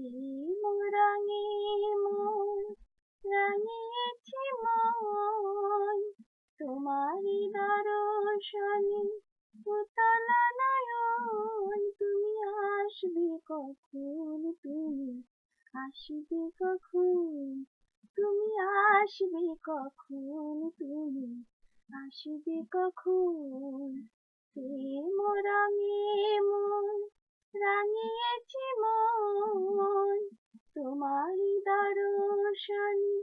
প্রেম রঙে মন রাঙিয়েছে মন, তোমারই দর্শনে উতলা নয়ন। তুমি আসবে কখন, তুমি আসবে কখন, তুমি আসবে কখন, তুমি আসবে কখন। প্রেম রঙে মন রাঙিয়েছে মন, তোমারই দর্শনে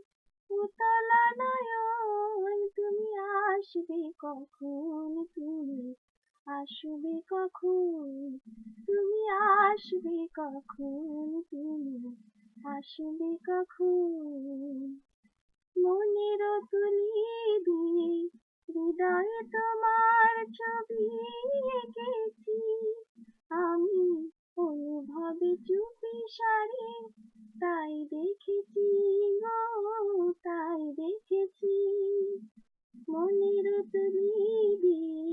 উতলা নয়ন। তুমি আসবে কখন, তুমি আসবে কখন, তুমি আসবে কখন, তুমি আসবে কখন। মনের তুলি দিয়ে হৃদয়ে তোমার ছবি এঁকেছি আমি, অনুভবে চুপি সারে তাই দেখেছি গো, তাই দেখেছি। মনের তুলি দিয়ে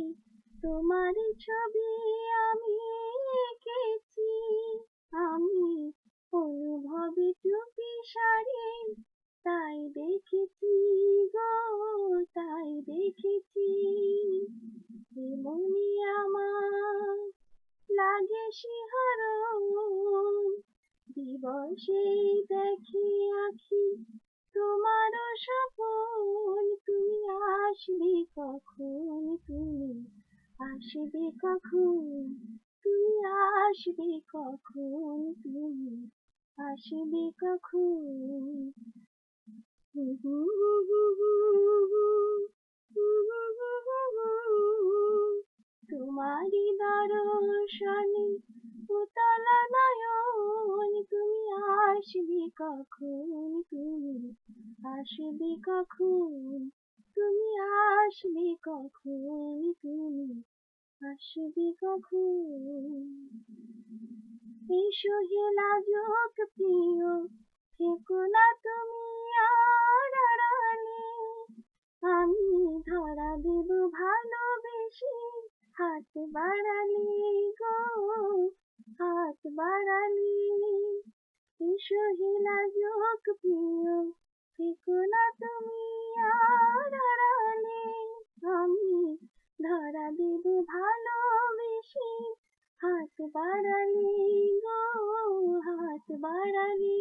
তোমার ছবি আমি এঁকেছি আমি, অনুভবে চুপি সারে তাই দেখেছি গো, তাই দেখেছি। এমনি আমার লাগে শিহরণ, দিবসেই দেখি আঁখি তোমার স্বপন। তুমি আসবে কখন, তুমি আসবে কখন, তুমি আসবে কখন, তুমি আসবে কখন। তোমারই দর্শনে উতলা নয়ন। তুমি আসবে কখন, তুমি আসবে কখন, তুমি আসবে কখন, তুমি আসবে কখন। এসো হে লাজুক প্রিয়, থেকো না তুমি আর আড়ালে। আমি ধরা দেব ভালোবেসে হাত বাড়ালে গো, হাত বাড়ালে। এসো হে লাজুক প্রিয়, থেকো না তুমি আর আড়ালে। আমি ধরা দেব ভালোবেসে হাত বাড়ালে গো, হাত বাড়ালে।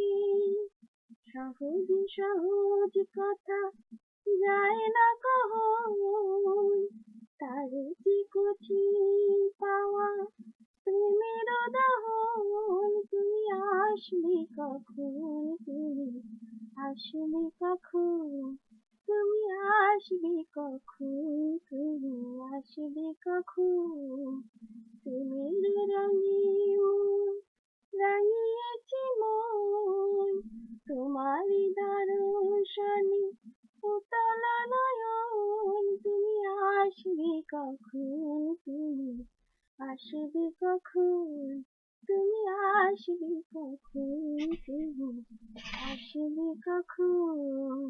সহজ সহজ কথা যায় না কখন, তার যে কঠিন পাওয়া প্রেমের দহন। তুমি আসবে কখন, তুমি আসবে কখন, তুমি আসবে কখন, তুমি আসবে কখন। প্রেমের রঙে মন রাঙিয়েছে মন, তোমারই দর্শনে উতলা নয়ন। তুমি আসবে কখন, তুমি আসবে কখন, তুমি আসবে কখন, তুমি আসবে কখন।